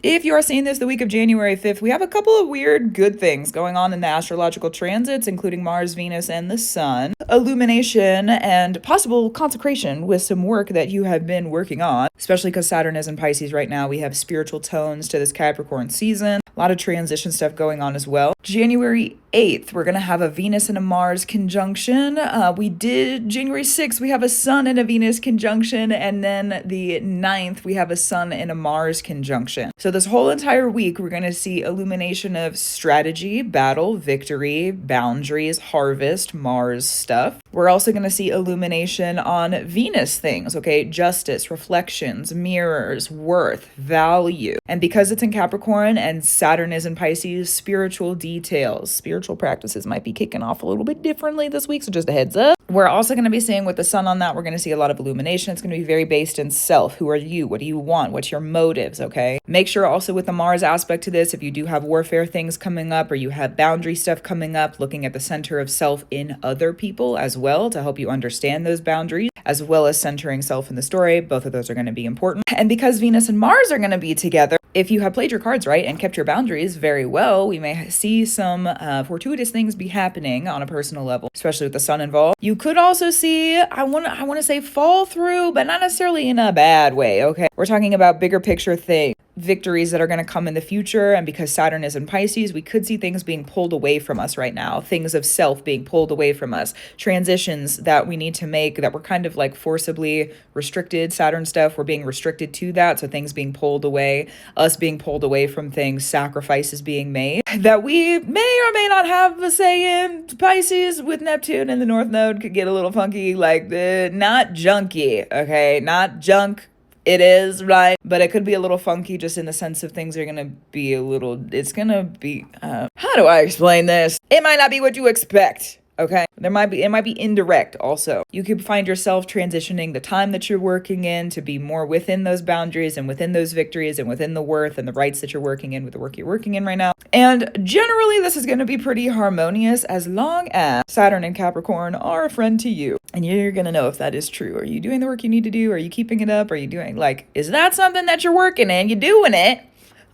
If you are seeing this the week of January 5th, we have a couple of weird good things going on in the astrological transits, including Mars, Venus, and the Sun. Illumination and possible consecration with some work that you have been working on, especially because Saturn is in Pisces right now. We have spiritual tones to this Capricorn season. A lot of transition stuff going on as well. January 8th, we're going to have a Venus and a Mars conjunction. We did January 6th, we have a Sun and a Venus conjunction. And then the 9th, we have a Sun and a Mars conjunction. So this whole entire week, we're going to see illumination of strategy, battle, victory, boundaries, harvest, Mars stuff. We're also going to see illumination on Venus things, okay? Justice, reflections, mirrors, worth, value. And because it's in Capricorn and Saturn is in Pisces, spiritual details, spiritual practices might be kicking off a little bit differently this week, so just a heads up. We're also going to be seeing with the Sun on that, we're going to see a lot of illumination. It's going to be very based in self. Who are you? What do you want? What's your motives, okay? Make sure also with the Mars aspect to this, if you do have warfare things coming up or you have boundary stuff coming up, looking at the center of self in other people as well to help you understand those boundaries, as well as centering self in the story. Both of those are going to be important. And because Venus and Mars are going to be together, if you have played your cards right and kept your boundaries very well, we may see some fortuitous things be happening on a personal level, especially with the Sun involved. You could also see, I want to say fall through, but not necessarily in a bad way, okay? We're talking about bigger picture things. Victories that are going to come in the future, and because Saturn is in Pisces, we could see things being pulled away from us right now, things of self being pulled away from us, transitions that we need to make that we're kind of like forcibly restricted. Saturn stuff, we're being restricted to that, so things being pulled away, us being pulled away from things, sacrifices being made that we may or may not have a say in. Pisces with Neptune and the North Node could get a little funky, like not junky, okay, not junk. It is, right? But it could be a little funky just in the sense of things are going to be a little, it's going to be, how do I explain this? It might not be what you expect. Okay, it might be indirect also. You could find yourself transitioning the time that you're working in to be more within those boundaries and within those victories and within the worth and the rights that you're working in with the work you're working in right now. And generally, this is going to be pretty harmonious as long as Saturn and Capricorn are a friend to you. And you're going to know if that is true. Are you doing the work you need to do? Are you keeping it up? Are you doing, is that something that you're working in? You're doing it?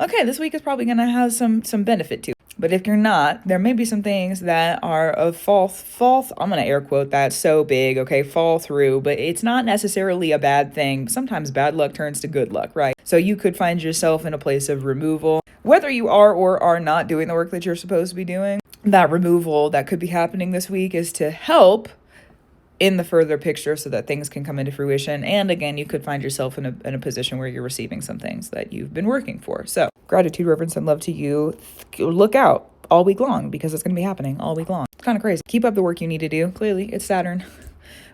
Okay, this week is probably going to have some benefit to it. But if you're not, there may be some things that are of fall, I'm going to air quote that so big, okay, fall through, but it's not necessarily a bad thing. Sometimes bad luck turns to good luck, right? So you could find yourself in a place of removal, whether you are or are not doing the work that you're supposed to be doing. That removal that could be happening this week is to help in the further picture so that things can come into fruition. And again, you could find yourself in a position where you're receiving some things that you've been working for. So gratitude, reverence, and love to you. Look out all week long because it's going to be happening all week long. It's kind of crazy. Keep up the work you need to do. Clearly, it's Saturn.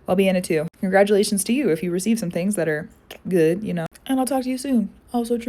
I'll be in it too. Congratulations to you if you receive some things that are good, And I'll talk to you soon. Also true.